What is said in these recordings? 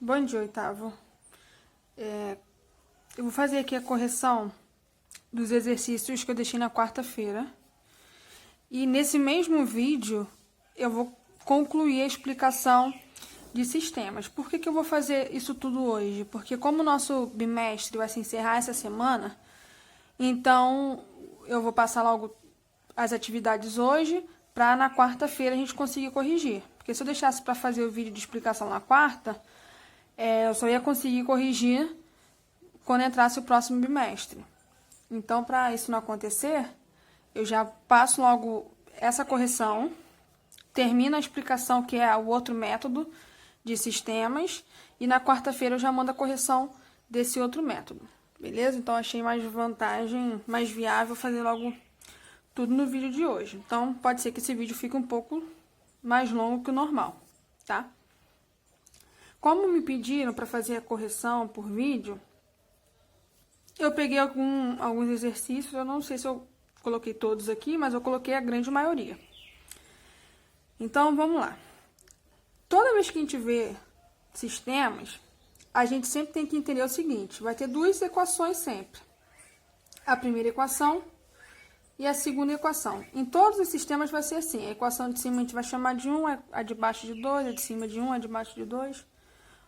Bom dia, oitavo. Eu vou fazer aqui a correção dos exercícios que eu deixei na quarta-feira. E nesse mesmo vídeo, eu vou concluir a explicação de sistemas. Por que eu vou fazer isso tudo hoje? Porque como o nosso bimestre vai se encerrar essa semana, então eu vou passar logo as atividades hoje, para na quarta-feira a gente conseguir corrigir. Porque se eu deixasse para fazer o vídeo de explicação na quarta, eu só ia conseguir corrigir quando entrasse o próximo bimestre. Então, para isso não acontecer, eu já passo logo essa correção, termino a explicação, que é o outro método de sistemas, e na quarta-feira eu já mando a correção desse outro método, beleza? Então, achei mais vantagem, mais viável fazer logo tudo no vídeo de hoje. Então, pode ser que esse vídeo fique um pouco mais longo que o normal, tá? Como me pediram para fazer a correção por vídeo, eu peguei alguns exercícios, eu não sei se eu coloquei todos aqui, mas eu coloquei a grande maioria. Então, vamos lá. Toda vez que a gente vê sistemas, a gente sempre tem que entender o seguinte: vai ter duas equações sempre. A primeira equação e a segunda equação. Em todos os sistemas vai ser assim. A equação de cima a gente vai chamar de 1, a de baixo de 2, a de cima de 1, a de baixo de 2,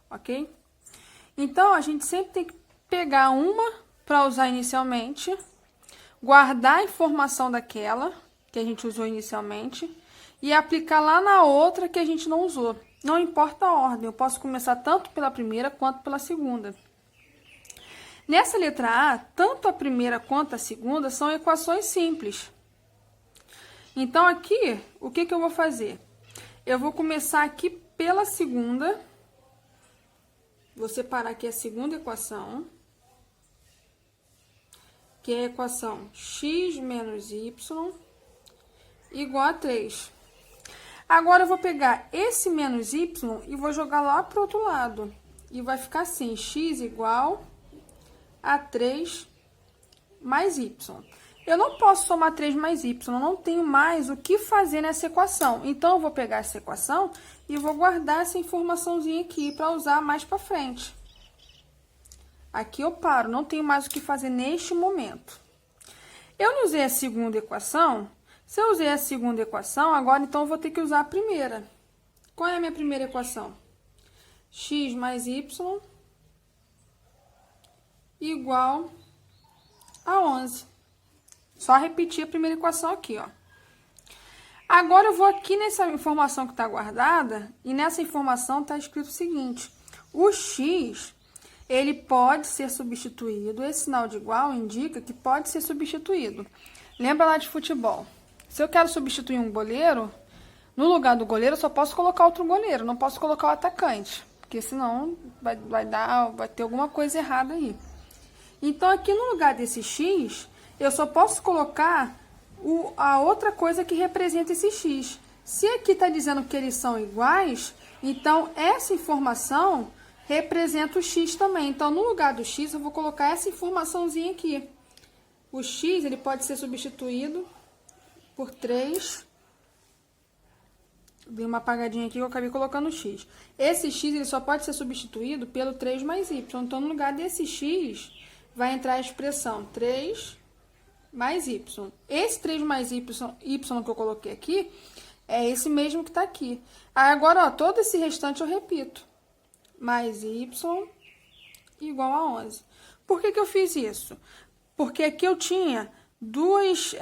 ok? Então, a gente sempre tem que pegar uma para usar inicialmente, guardar a informação daquela que a gente usou inicialmente e aplicar lá na outra que a gente não usou. Não importa a ordem, eu posso começar tanto pela primeira quanto pela segunda. Nessa letra A, tanto a primeira quanto a segunda são equações simples. Então, aqui, o que eu vou fazer? Eu vou começar aqui pela segunda. Vou separar aqui a segunda equação, que é a equação x menos y igual a 3. Agora, eu vou pegar esse menos y e vou jogar lá para o outro lado. E vai ficar assim, x igual a 3 mais y. Eu não posso somar 3 mais y, eu não tenho mais o que fazer nessa equação. Então, eu vou pegar essa equação e vou guardar essa informaçãozinha aqui para usar mais para frente. Aqui eu paro, não tenho mais o que fazer neste momento. Eu não usei a segunda equação. Se eu usei a segunda equação, agora então eu vou ter que usar a primeira. Qual é a minha primeira equação? X mais y igual a 11. Só repetir a primeira equação aqui, ó. Agora eu vou aqui nessa informação que está guardada, e nessa informação está escrito o seguinte: o x, ele pode ser substituído, esse sinal de igual indica que pode ser substituído. Lembra lá de futebol? Se eu quero substituir um goleiro, no lugar do goleiro eu só posso colocar outro goleiro, não posso colocar o atacante, porque senão vai ter alguma coisa errada aí. Então, aqui no lugar desse x, eu só posso colocar a outra coisa que representa esse x. Se aqui está dizendo que eles são iguais, então essa informação representa o x também. Então, no lugar do x, eu vou colocar essa informaçãozinha aqui. O x, ele pode ser substituído por 3. Dei uma apagadinha aqui que eu acabei colocando o x. Esse x, ele só pode ser substituído pelo 3 mais y. Então, no lugar desse x, vai entrar a expressão 3 mais y. Esse 3 mais y que eu coloquei aqui, é esse mesmo que está aqui. Aí, agora, ó, todo esse restante eu repito. Mais y igual a 11. Por que eu fiz isso? Porque aqui eu tinha duas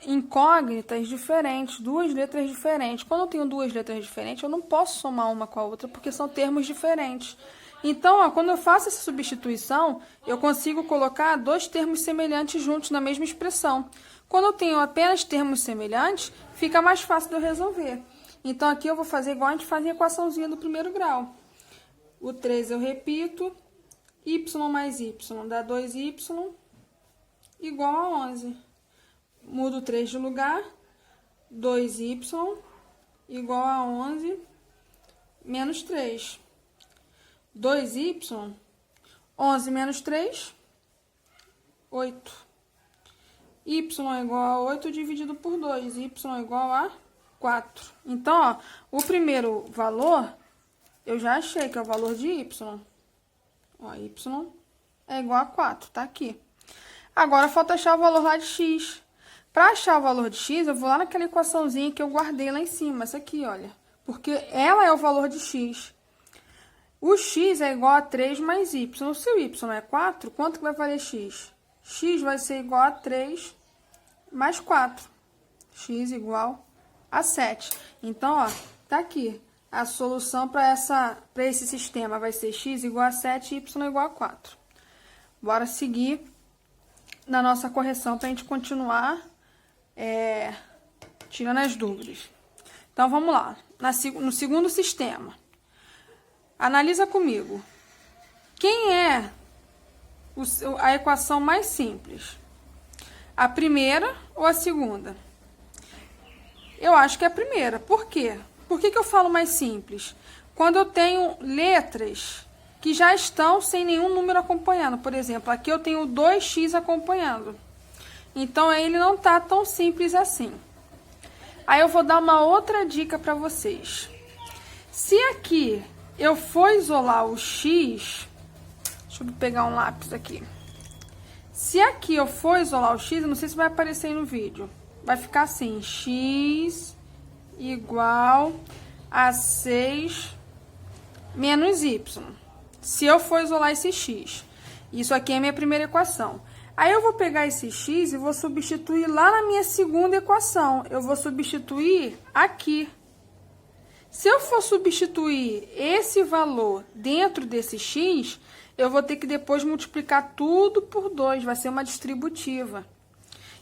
incógnitas diferentes, duas letras diferentes. Quando eu tenho duas letras diferentes, eu não posso somar uma com a outra, porque são termos diferentes. Então, ó, quando eu faço essa substituição, eu consigo colocar dois termos semelhantes juntos na mesma expressão. Quando eu tenho apenas termos semelhantes, fica mais fácil de eu resolver. Então, aqui eu vou fazer igual a gente faz em equaçãozinha do primeiro grau. O 3 eu repito, y mais y dá 2y igual a 11. Mudo o 3 de lugar, 2y igual a 11 menos 3. 2y, 11 menos 3, 8. Y igual a 8 dividido por 2, y igual a 4. Então, ó, o primeiro valor eu já achei que é o valor de y. Ó, y é igual a 4, tá aqui. Agora, falta achar o valor lá de x. Para achar o valor de x, eu vou lá naquela equaçãozinha que eu guardei lá em cima, essa aqui, olha. Porque ela é o valor de x. O x é igual a 3 mais y. Se o y é 4, quanto que vai valer x? X vai ser igual a 3 mais 4. X igual a 7. Então, ó, tá aqui. A solução para esse sistema vai ser x igual a 7 e y igual a 4. Bora seguir na nossa correção para a gente continuar tirando as dúvidas. Então, vamos lá. No segundo sistema. Analisa comigo. Quem é a equação mais simples? A primeira ou a segunda? Eu acho que é a primeira. Por quê? Por que eu falo mais simples? Quando eu tenho letras que já estão sem nenhum número acompanhando. Por exemplo, aqui eu tenho 2x acompanhando. Então, ele não está tão simples assim. Aí eu vou dar uma outra dica para vocês. Se aqui eu for isolar o x, deixa eu pegar um lápis aqui. Se aqui eu for isolar o x, eu não sei se vai aparecer aí no vídeo. Vai ficar assim, x igual a 6 menos y. Se eu for isolar esse x. Isso aqui é a minha primeira equação. Aí eu vou pegar esse x e vou substituir lá na minha segunda equação. Eu vou substituir aqui. Se eu for substituir esse valor dentro desse x, eu vou ter que depois multiplicar tudo por 2, vai ser uma distributiva.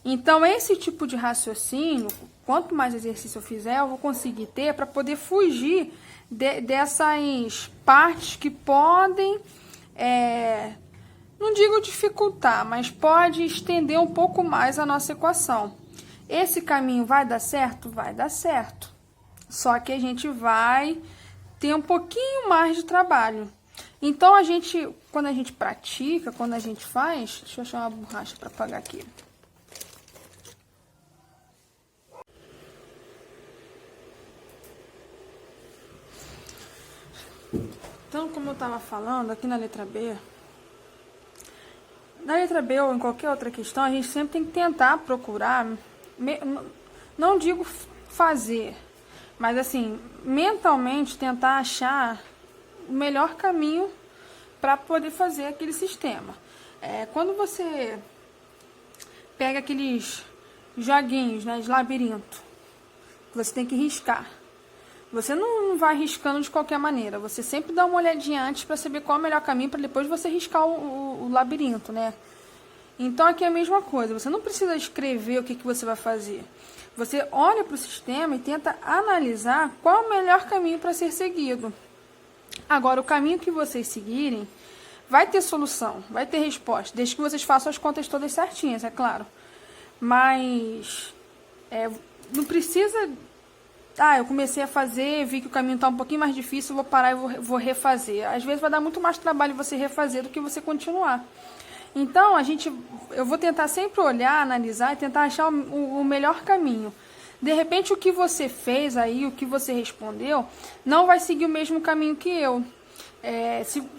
Então, esse tipo de raciocínio, quanto mais exercício eu fizer, eu vou conseguir ter para poder fugir dessas partes que podem, não digo dificultar, mas pode estender um pouco mais a nossa equação. Esse caminho vai dar certo? Vai dar certo. Só que a gente vai ter um pouquinho mais de trabalho. Então, quando a gente pratica, quando a gente faz... Deixa eu achar uma borracha para apagar aqui. Então, como eu estava falando, aqui na letra B... Na letra B ou em qualquer outra questão, a gente sempre tem que tentar procurar... Não digo fazer... Mas, assim, mentalmente tentar achar o melhor caminho para poder fazer aquele sistema. Quando você pega aqueles joguinhos, né, de labirinto, você tem que riscar. Você não vai riscando de qualquer maneira. Você sempre dá uma olhadinha antes para saber qual é o melhor caminho para depois você riscar o labirinto, né? Então, aqui é a mesma coisa. Você não precisa escrever o que você vai fazer. Você olha para o sistema e tenta analisar qual é o melhor caminho para ser seguido. Agora, o caminho que vocês seguirem vai ter solução, vai ter resposta, desde que vocês façam as contas todas certinhas, é claro. Mas não precisa... eu comecei a fazer, vi que o caminho está um pouquinho mais difícil, vou parar e vou refazer. Às vezes vai dar muito mais trabalho você refazer do que você continuar. Então, eu vou tentar sempre olhar, analisar e tentar achar o melhor caminho. De repente, o que você fez aí, o que você respondeu, não vai seguir o mesmo caminho que eu.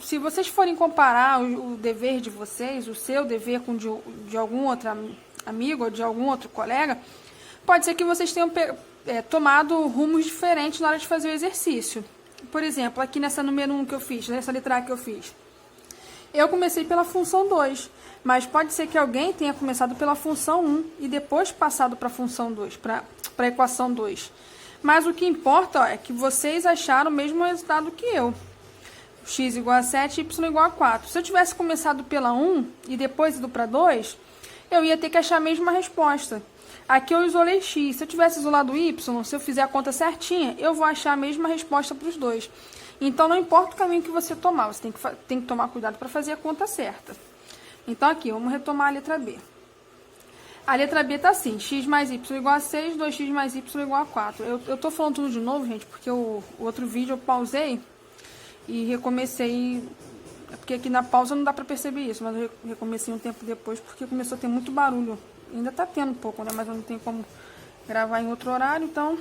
Se vocês forem comparar o dever de vocês, o seu dever com de algum outro amigo ou de algum outro colega, pode ser que vocês tenham tomado rumos diferentes na hora de fazer o exercício. Por exemplo, aqui nessa número 1 que eu fiz, nessa letra A que eu fiz. Eu comecei pela função 2, mas pode ser que alguém tenha começado pela função 1 e depois passado para a função 2, para a equação 2. Mas o que importa é que vocês acharam o mesmo resultado que eu. X igual a 7 e y igual a 4. Se eu tivesse começado pela 1 e depois ido para 2, eu ia ter que achar a mesma resposta. Aqui eu isolei x. Se eu tivesse isolado y, se eu fizer a conta certinha, eu vou achar a mesma resposta para os dois. Então, não importa o caminho que você tomar, você tem que tomar cuidado para fazer a conta certa. Então, aqui, vamos retomar a letra B. A letra B tá assim, x mais y igual a 6, 2x mais y igual a 4. Eu tô falando tudo de novo, gente, porque o outro vídeo eu pausei e recomecei... Porque aqui na pausa não dá pra perceber isso, mas eu recomecei um tempo depois porque começou a ter muito barulho. Ainda tá tendo um pouco, né, mas eu não tenho como gravar em outro horário, então...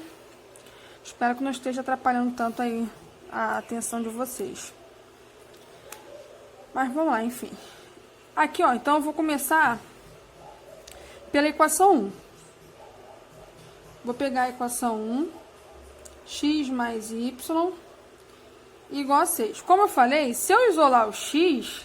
Espero que não esteja atrapalhando tanto aí a atenção de vocês. Mas vamos lá, enfim. Aqui, ó, então eu vou começar pela equação 1. Vou pegar a equação 1, x mais y igual a 6. Como eu falei, se eu isolar o x,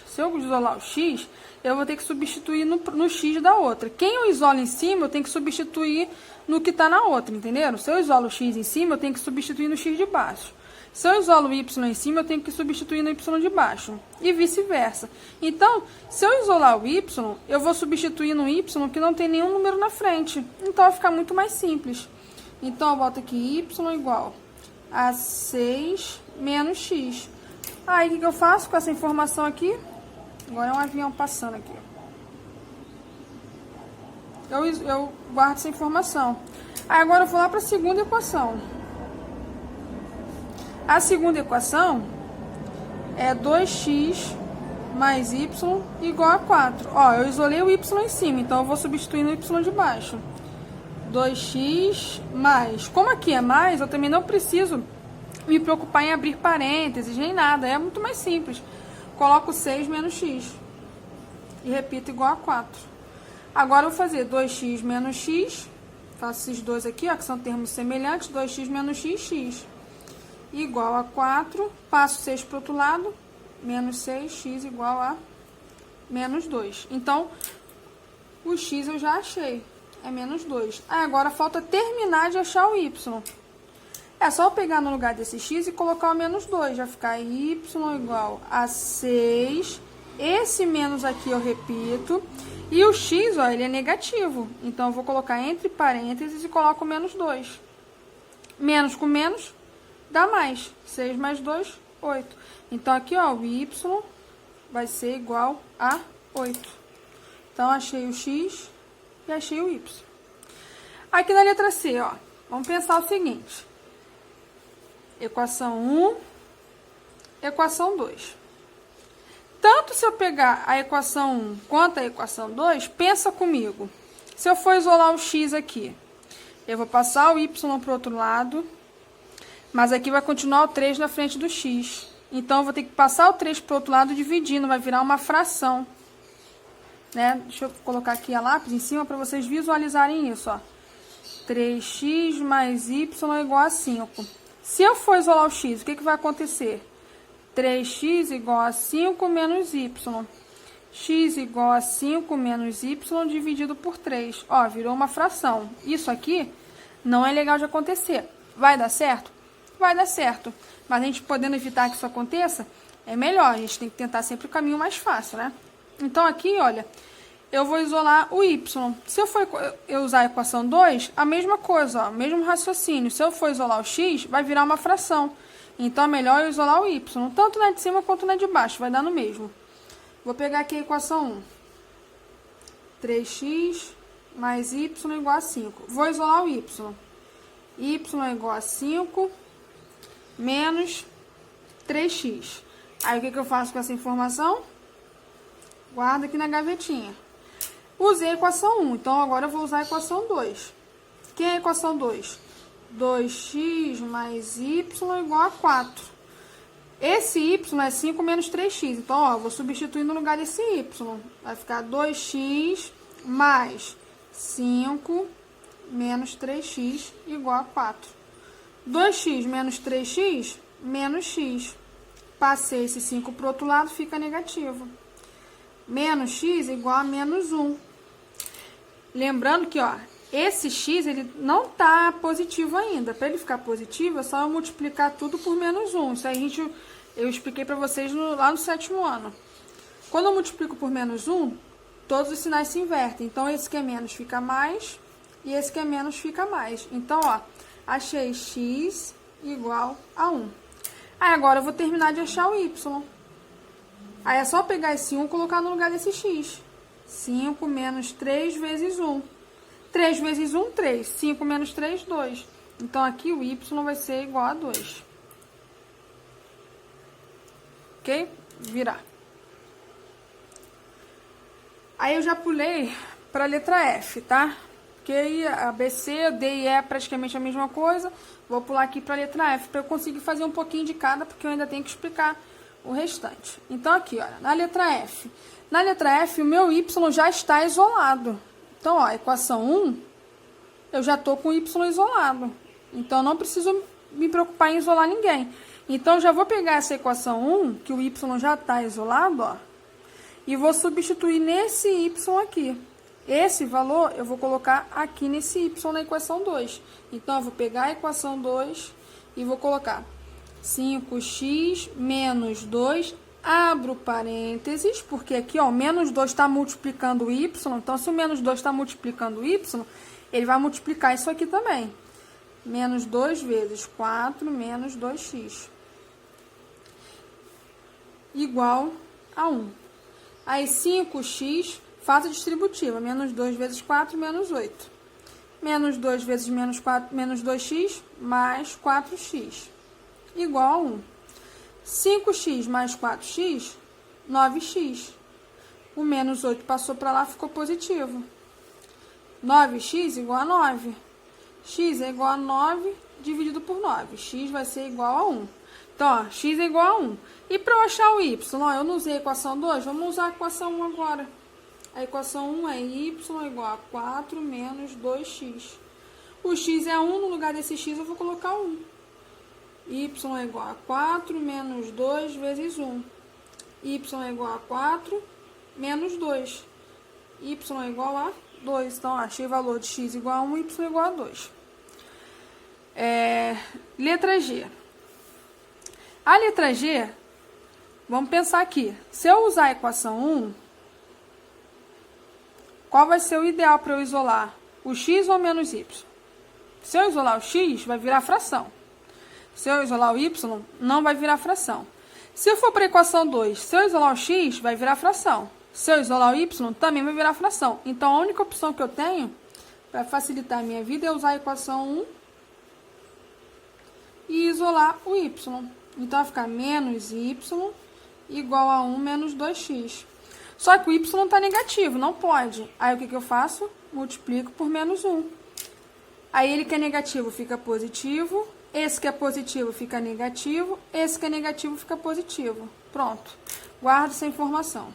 eu vou ter que substituir no x da outra. Quem eu isolo em cima, eu tenho que substituir no que está na outra, entenderam? Se eu isolo o x em cima, eu tenho que substituir no x de baixo. Se eu isolo o y em cima, eu tenho que substituir no y de baixo. E vice-versa. Então, se eu isolar o y, eu vou substituir no y que não tem nenhum número na frente. Então, vai ficar muito mais simples. Então, eu boto aqui y igual a 6 menos x. Aí, o que eu faço com essa informação aqui? Agora é um avião passando aqui. Eu guardo essa informação. Aí, agora eu vou lá para a segunda equação. A segunda equação é 2x mais y igual a 4. Ó, eu isolei o y em cima, então eu vou substituir no y de baixo. 2x mais. Como aqui é mais, eu também não preciso me preocupar em abrir parênteses, nem nada. É muito mais simples. Coloco 6 menos x. E repito igual a 4. Agora eu vou fazer 2x menos x. Faço esses dois aqui, ó, que são termos semelhantes. 2x menos x, x. Igual a 4, passo 6 para o outro lado, menos 6, x igual a menos 2. Então, o x eu já achei, é menos 2. Aí, agora falta terminar de achar o y. É só eu pegar no lugar desse x e colocar o menos 2, vai ficar y igual a 6, esse menos aqui eu repito, e o x, ó, ele é negativo, então eu vou colocar entre parênteses e coloco menos 2. Menos com menos dá mais. 6 mais 2, 8. Então, aqui, ó, o y vai ser igual a 8. Então, achei o x e achei o y. Aqui na letra C, ó, vamos pensar o seguinte. Equação 1, equação 2. Tanto se eu pegar a equação 1 quanto a equação 2, pensa comigo. Se eu for isolar o x aqui, eu vou passar o y para o outro lado, mas aqui vai continuar o 3 na frente do x. Então, eu vou ter que passar o 3 para o outro lado dividindo. Vai virar uma fração. Né? Deixa eu colocar aqui a lápis em cima para vocês visualizarem isso. Ó. 3x mais y igual a 5. Se eu for isolar o x, o que vai acontecer? 3x igual a 5 menos y. X igual a 5 menos y dividido por 3. Ó, virou uma fração. Isso aqui não é legal de acontecer. Vai dar certo? Vai dar certo. Mas a gente podendo evitar que isso aconteça, é melhor. A gente tem que tentar sempre o caminho mais fácil, né? Então, aqui, olha, eu vou isolar o y. Se eu for usar a equação 2, a mesma coisa, ó, mesmo raciocínio. Se eu for isolar o x, vai virar uma fração. Então, é melhor eu isolar o y. Tanto na de cima quanto na de baixo. Vai dar no mesmo. Vou pegar aqui a equação 1. 3x mais y igual a 5. Vou isolar o y. Y igual a 5 menos 3x. Aí, o que eu faço com essa informação? Guardo aqui na gavetinha. Usei a equação 1, então agora eu vou usar a equação 2. Que é a equação 2? 2x mais y igual a 4. Esse y é 5 menos 3x. Então, ó, eu vou substituir no lugar desse y. Vai ficar 2x mais 5 menos 3x igual a 4. 2x menos 3x, menos x. Passei esse 5 para o outro lado, fica negativo. Menos x igual a menos 1. Lembrando que, ó, esse x ele não está positivo ainda. Para ele ficar positivo, é só eu multiplicar tudo por menos 1. Isso aí eu expliquei para vocês lá no 7º ano. Quando eu multiplico por menos 1, todos os sinais se invertem. Então, esse que é menos fica mais e esse que é menos fica mais. Então, ó, achei x igual a 1. Aí, agora eu vou terminar de achar o y. Aí, é só pegar esse 1 e colocar no lugar desse x. 5 menos 3 vezes 1. 3 vezes 1, 3. 5 menos 3, 2. Então, aqui o y vai ser igual a 2. Ok? Virar. Aí, eu já pulei para a letra F, tá? porque aí a B, C, D e E é praticamente a mesma coisa. Vou pular aqui para a letra F, para eu conseguir fazer um pouquinho de cada, porque eu ainda tenho que explicar o restante. Então, aqui, olha, na letra F. Na letra F, o meu Y já está isolado. Então, ó, equação 1, eu já estou com o Y isolado. Então, não preciso me preocupar em isolar ninguém. Então, eu já vou pegar essa equação 1, que o Y já está isolado, ó, e vou substituir nesse Y aqui. Esse valor eu vou colocar aqui nesse Y na equação 2. Então, eu vou pegar a equação 2 e vou colocar 5x menos 2, abro parênteses, porque aqui, ó, o menos 2 está multiplicando o Y. Então, se o menos 2 está multiplicando o Y, ele vai multiplicar isso aqui também. Menos 2 vezes 4 menos 2x. Igual a 1. Aí, 5x, faz a distributiva. Menos 2 vezes 4, menos 8. Menos 2 vezes menos 4, menos 2x, mais 4x. Igual a 1. 5x mais 4x, 9x. O menos 8 passou para lá, ficou positivo. 9x igual a 9. X é igual a 9 dividido por 9. X vai ser igual a 1. Então, ó, x é igual a 1. E para eu achar o y, ó, eu não usei a equação 2, vamos usar a equação 1 agora. A equação 1 é y igual a 4 menos 2x. O x é 1, no lugar desse x eu vou colocar 1. Y é igual a 4 menos 2 vezes 1. Y é igual a 4 menos 2. Y é igual a 2. Então, achei o valor de x igual a 1, y igual a 2. Letra G. A letra G, vamos pensar aqui. Se eu usar a equação 1, qual vai ser o ideal para eu isolar? O x ou menos y? Se eu isolar o x, vai virar fração. Se eu isolar o y, não vai virar fração. Se eu for para a equação 2, se eu isolar o x, vai virar fração. Se eu isolar o y, também vai virar fração. Então, a única opção que eu tenho, para facilitar a minha vida, é usar a equação 1 e isolar o y. Então, vai ficar menos y igual a 1 menos 2x. Só que o y está negativo, não pode. Aí, o que eu faço? Multiplico por menos 1. Aí, ele que é negativo fica positivo. Esse que é positivo fica negativo. Esse que é negativo fica positivo. Pronto. Guardo essa informação.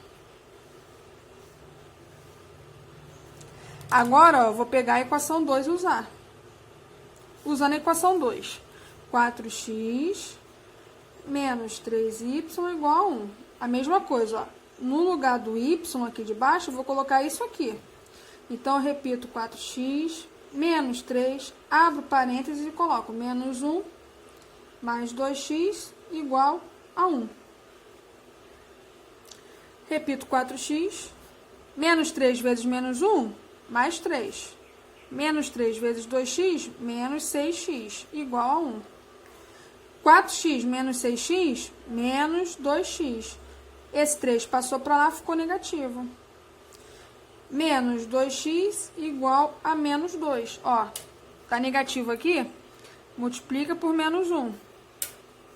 Agora, ó, eu vou pegar a equação 2 e usar. Usando a equação 2. 4x menos 3y igual a 1. A mesma coisa, ó. No lugar do y aqui de baixo, eu vou colocar isso aqui. Então, eu repito 4x menos 3, abro parênteses e coloco menos 1 mais 2x igual a 1. Repito 4x, menos 3 vezes menos 1, mais 3. Menos 3 vezes 2x, menos 6x, igual a 1. 4x menos 6x, menos 2x. Esse 3 passou para lá, ficou negativo. Menos 2x igual a menos 2. Ó, tá negativo aqui, multiplica por menos 1.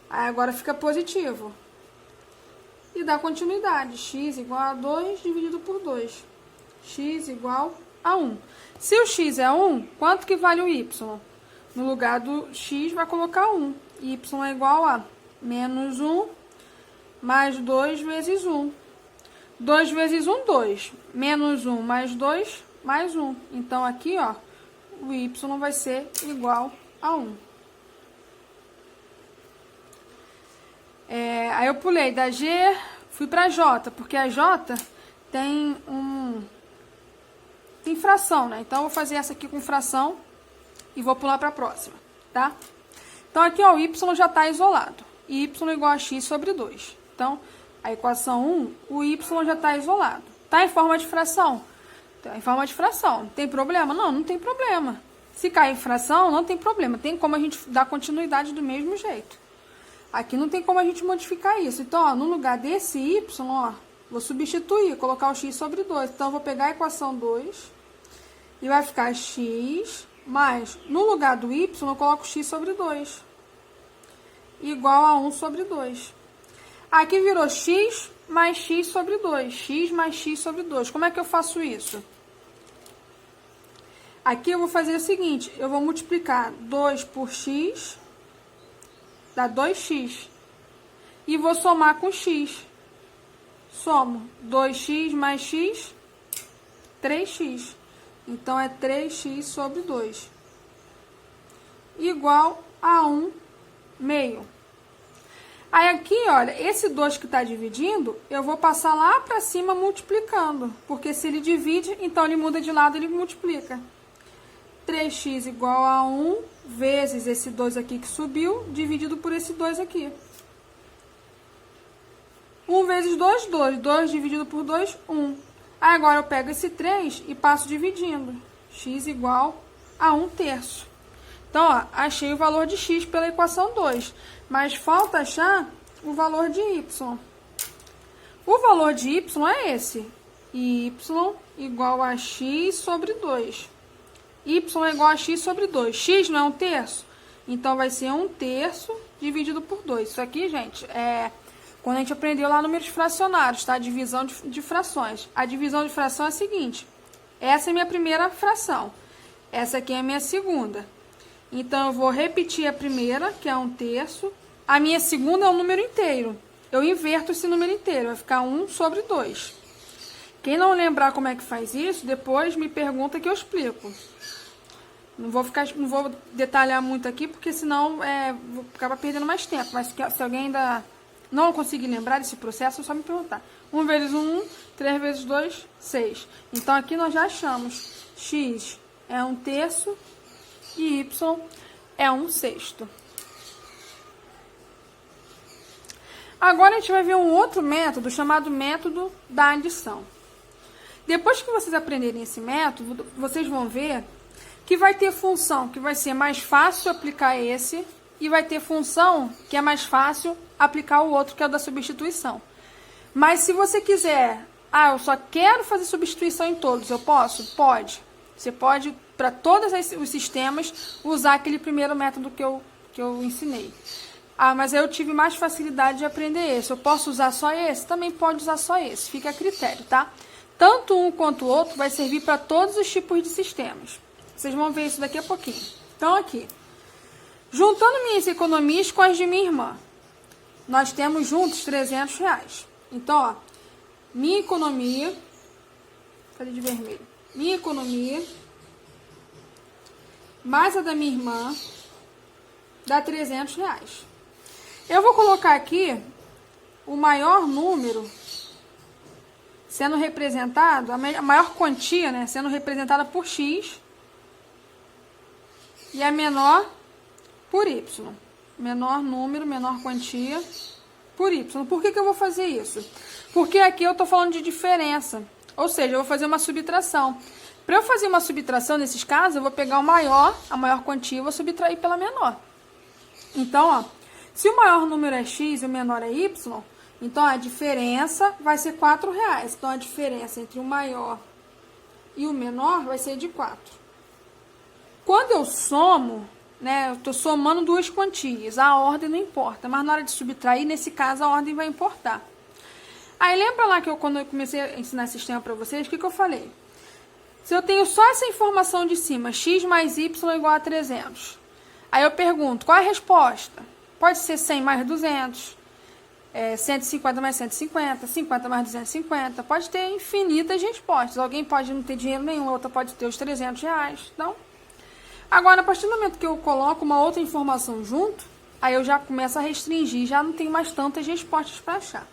Aí agora fica positivo. E dá continuidade. X igual a 2 dividido por 2. X igual a 1. Se o x é 1, quanto que vale o y? No lugar do x, vai colocar 1. Y é igual a menos 1 mais 2 vezes 1. 2 vezes 1, 2. Menos 1 mais 2, mais 1. Então, aqui, ó, o y vai ser igual a 1. Aí eu pulei da G, fui para J, porque a J tem fração, né? Então, eu vou fazer essa aqui com fração e vou pular para a próxima, tá? Então, aqui, ó, o y já está isolado. Y igual a x sobre 2. Então, a equação 1, o y já está isolado. Está em forma de fração? Está em forma de fração. Tem problema? Não, não tem problema. Se cair em fração, não tem problema. Tem como a gente dar continuidade do mesmo jeito. Aqui não tem como a gente modificar isso. Então, ó, no lugar desse y, ó, vou substituir, colocar o x sobre 2. Então, eu vou pegar a equação 2 e vai ficar x mais, no lugar do y, eu coloco x sobre 2. Igual a 1 sobre 2. Aqui virou x mais x sobre 2. X mais x sobre 2. Como é que eu faço isso? Aqui eu vou fazer o seguinte, eu vou multiplicar 2 por x, dá 2x. E vou somar com x. Somo 2x mais x, 3x. Então, é 3x sobre 2. Igual a 1 meio. Aí aqui, olha, esse 2 que está dividindo, eu vou passar lá para cima multiplicando. Porque se ele divide, então ele muda de lado, ele multiplica. 3x igual a 1 vezes esse 2 aqui que subiu, dividido por esse 2 aqui. 1 vezes 2, 2. 2 dividido por 2, 1. Aí agora eu pego esse 3 e passo dividindo. X igual a 1/3. Então, ó, achei o valor de x pela equação 2. Mas falta achar o valor de y. O valor de y é esse. Y igual a x sobre 2. Y é igual a x sobre 2. X não é 1/3? Então, vai ser 1/3 dividido por 2. Isso aqui, gente, é quando a gente aprendeu lá números fracionários, tá? Divisão de frações. A divisão de fração é a seguinte. Essa é a minha primeira fração. Essa aqui é a minha segunda. Então, eu vou repetir a primeira, que é 1/3. A minha segunda é um número inteiro. Eu inverto esse número inteiro. Vai ficar 1 sobre 2. Quem não lembrar como é que faz isso, depois me pergunta que eu explico. Não vou detalhar muito aqui, porque senão vou acabar perdendo mais tempo. Mas se alguém ainda não conseguir lembrar desse processo, é só me perguntar. 1 vezes 1, 3 vezes 2, 6. Então, aqui nós já achamos x é 1/3 e y é 1/6. Agora, a gente vai ver um outro método, chamado método da adição. Depois que vocês aprenderem esse método, vocês vão ver que vai ter função que vai ser mais fácil aplicar esse, e vai ter função que é mais fácil aplicar o outro, que é o da substituição. Mas se você quiser, eu só quero fazer substituição em todos, eu posso? Pode. Você pode, para todos os sistemas, usar aquele primeiro método que eu ensinei. Mas eu tive mais facilidade de aprender esse. Eu posso usar só esse? Também pode usar só esse, fica a critério, tá? Tanto um quanto o outro vai servir para todos os tipos de sistemas. Vocês vão ver isso daqui a pouquinho. Então, aqui. Juntando minhas economias com as de minha irmã, nós temos juntos R$300. Então, ó, minha economia, cadê de vermelho? Minha economia, mais a da minha irmã, dá R$300. Eu vou colocar aqui o maior número sendo representado, a maior quantia, né, sendo representada por x, e a menor por y. Menor número, menor quantia por y. Por que eu vou fazer isso? Porque aqui eu estou falando de diferença. Ou seja, eu vou fazer uma subtração. Para eu fazer uma subtração nesses casos, eu vou pegar o maior, a maior quantia, e vou subtrair pela menor. Então, ó, se o maior número é x e o menor é y, então a diferença vai ser R$4. Então, a diferença entre o maior e o menor vai ser de 4. Quando eu somo, né, eu estou somando duas quantias, a ordem não importa, mas na hora de subtrair, nesse caso, a ordem vai importar. Aí, lembra lá que quando eu comecei a ensinar esse sistema para vocês, o que eu falei? Se eu tenho só essa informação de cima, x mais y igual a 300, aí eu pergunto, qual é a resposta? Pode ser 100 mais 200, 150 mais 150, 50 mais 250, pode ter infinitas respostas. Alguém pode não ter dinheiro nenhum, outra pode ter os R$300, então... Agora, a partir do momento que eu coloco uma outra informação junto, aí eu já começo a restringir, já não tenho mais tantas respostas para achar.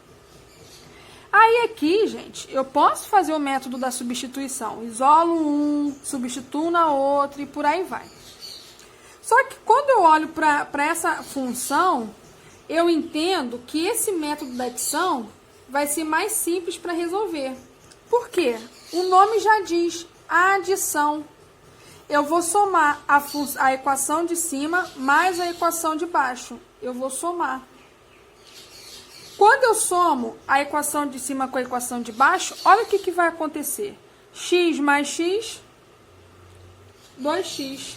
Aí aqui, gente, eu posso fazer o método da substituição. Isolo um, substituo na outra e por aí vai. Só que quando eu olho para essa função, eu entendo que esse método da adição vai ser mais simples para resolver. Por quê? O nome já diz, adição. Eu vou somar a equação de cima mais a equação de baixo. Eu vou somar. Quando eu somo a equação de cima com a equação de baixo, olha o que vai acontecer. X mais x, 2x.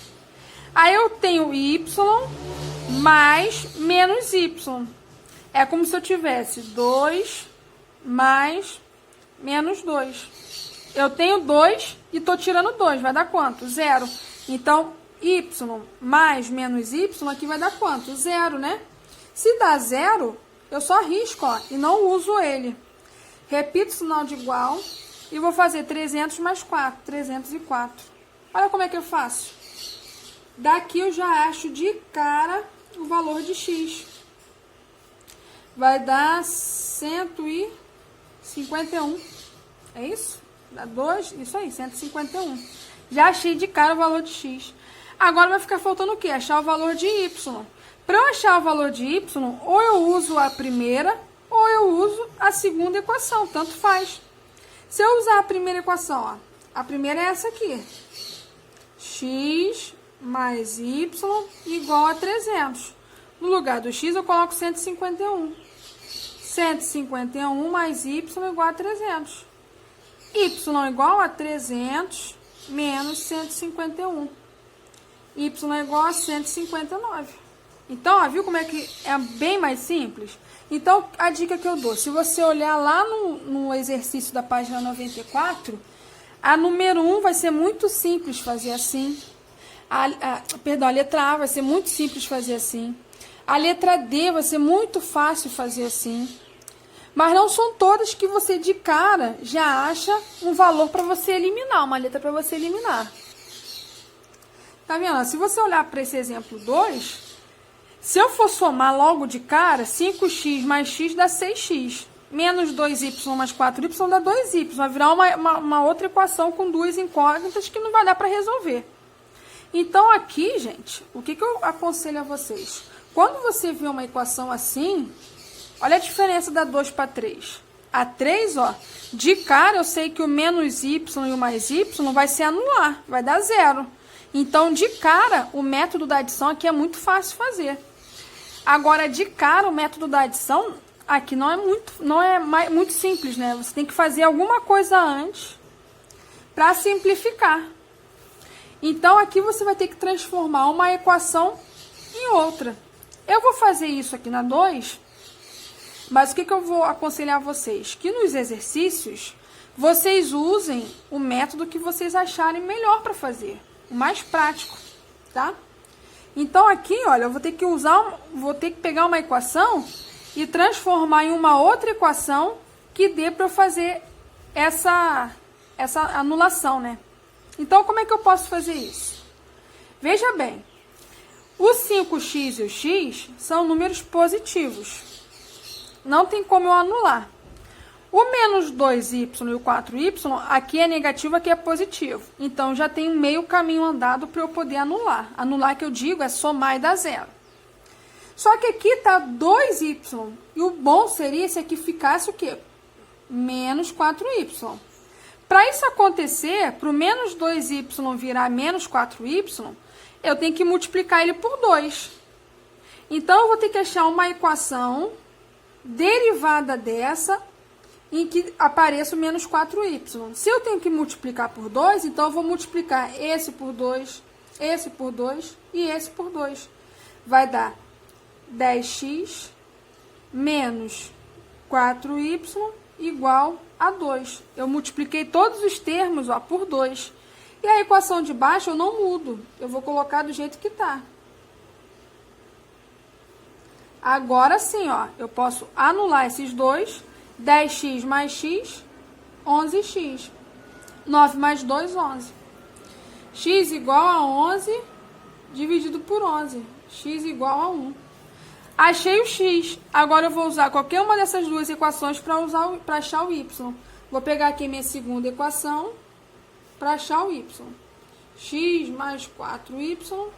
Aí eu tenho y mais menos y. É como se eu tivesse 2 mais menos 2. Eu tenho 2 e tô tirando 2. Vai dar quanto? 0. Então, y mais menos y aqui vai dar quanto? 0, né? Se dá 0, eu só risco, ó, e não uso ele. Repito o sinal de igual e vou fazer 300 mais 4, 304. Olha como é que eu faço. Daqui eu já acho de cara o valor de x. Vai dar 151. É isso? Dá 2, isso aí, 151. Já achei de cara o valor de x. Agora vai ficar faltando o quê? Achar o valor de y. Para eu achar o valor de y, ou eu uso a primeira, ou eu uso a segunda equação, tanto faz. Se eu usar a primeira equação, ó, a primeira é essa aqui. X mais y igual a 300. No lugar do x eu coloco 151. 151 mais y igual a 300. Y igual a 300 menos 151. Y igual a 159. Então, ó, viu como é que é bem mais simples? Então, a dica que eu dou, se você olhar lá no exercício da página 94, a número 1 vai ser muito simples fazer assim. A letra A vai ser muito simples fazer assim. A letra D vai ser muito fácil fazer assim. Mas não são todas que você de cara já acha um valor para você eliminar, uma letra para você eliminar. Tá vendo? Se você olhar para esse exemplo 2, se eu for somar logo de cara, 5x mais x dá 6x. Menos 2y mais 4y dá 2y. Vai virar uma outra equação com duas incógnitas que não vai dar para resolver. Então, aqui, gente, o que eu aconselho a vocês? Quando você vê uma equação assim, olha a diferença da 2 para 3. A 3, ó, de cara eu sei que o menos y e o mais y vai se anular, vai dar 0. Então, de cara, o método da adição aqui é muito fácil fazer. Agora, de cara, o método da adição aqui não é muito simples, né? Você tem que fazer alguma coisa antes para simplificar. Então, aqui você vai ter que transformar uma equação em outra. Eu vou fazer isso aqui na 2, mas o que eu vou aconselhar vocês? Que nos exercícios, vocês usem o método que vocês acharem melhor para fazer. O mais prático, tá? Então, aqui, olha, eu vou ter que pegar uma equação e transformar em uma outra equação que dê para eu fazer essa anulação, né? Então, como é que eu posso fazer isso? Veja bem, o 5x e o x são números positivos. Não tem como eu anular. O menos 2y e o 4y, aqui é negativo, aqui é positivo. Então, já tem um meio caminho andado para eu poder anular. Anular, que eu digo, é somar e dar 0. Só que aqui está 2y. E o bom seria se aqui ficasse o quê? Menos 4y. Para isso acontecer, para o menos 2y virar menos 4y, eu tenho que multiplicar ele por 2. Então, eu vou ter que achar uma equação derivada dessa, em que apareça o menos 4y. Se eu tenho que multiplicar por 2, então eu vou multiplicar esse por 2, esse por 2 e esse por 2. Vai dar 10x menos 4y igual a 2. Eu multipliquei todos os termos, ó, por 2. E a equação de baixo eu não mudo. Eu vou colocar do jeito que está. Agora sim, ó, eu posso anular esses dois. 10x mais x, 11x. 9 mais 2, 11. X igual a 11 dividido por 11. X igual a 1. Achei o x. Agora eu vou usar qualquer uma dessas duas equações para achar o y. Vou pegar aqui minha segunda equação para achar o y. X mais 4y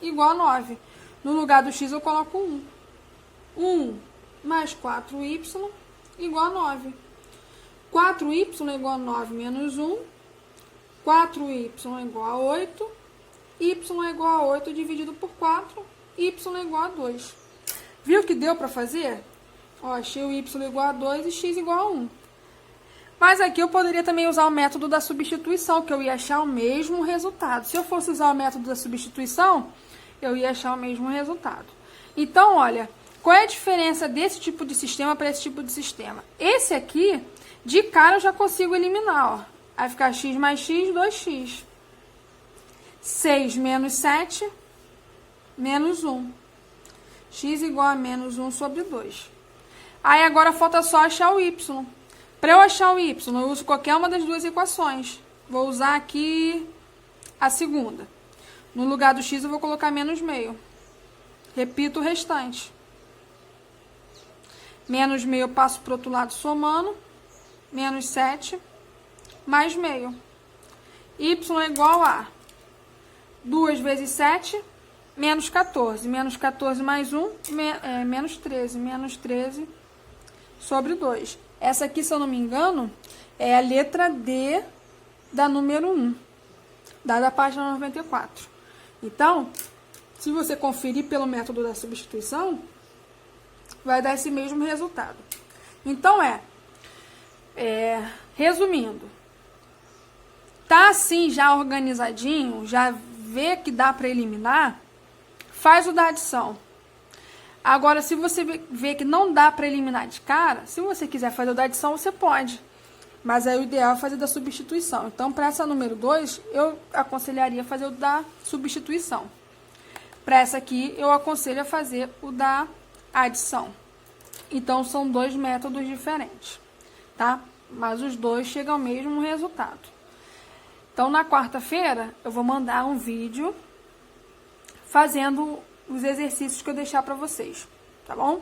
igual a 9. No lugar do x eu coloco 1. 1 mais 4y igual a 9. 4y igual a 9 menos 1. 4y igual a 8. Y igual a 8 dividido por 4. Y igual a 2. Viu que deu para fazer? Ó, achei o y igual a 2 e x igual a 1. Mas aqui eu poderia também usar o método da substituição, que eu ia achar o mesmo resultado. Se eu fosse usar o método da substituição, eu ia achar o mesmo resultado. Então, olha, qual é a diferença desse tipo de sistema para esse tipo de sistema? Esse aqui, de cara, eu já consigo eliminar, ó. Vai ficar x mais x, 2x. 6 menos 7, menos 1. X igual a menos 1 sobre 2. Aí agora falta só achar o y. Para eu achar o y, eu uso qualquer uma das duas equações. Vou usar aqui a segunda. No lugar do x eu vou colocar menos meio. Repito o restante. Menos meio eu passo para o outro lado somando. Menos 7 mais meio. Y é igual a 2 vezes 7, menos 14. Menos 14 mais 1, menos 13. Menos 13 sobre 2. Essa aqui, se eu não me engano, é a letra D da número 1, da página 94. Então, se você conferir pelo método da substituição, vai dar esse mesmo resultado. Então, resumindo, tá assim já organizadinho, já vê que dá para eliminar, faz o da adição. Agora, se você vê que não dá para eliminar de cara, se você quiser fazer o da adição, você pode. Mas aí o ideal é fazer da substituição. Então, para essa número 2, eu aconselharia fazer o da substituição. Para essa aqui, eu aconselho a fazer o da adição. Então, são dois métodos diferentes, tá? Mas os dois chegam ao mesmo resultado. Então, na quarta-feira, eu vou mandar um vídeo fazendo os exercícios que eu deixar para vocês, tá bom?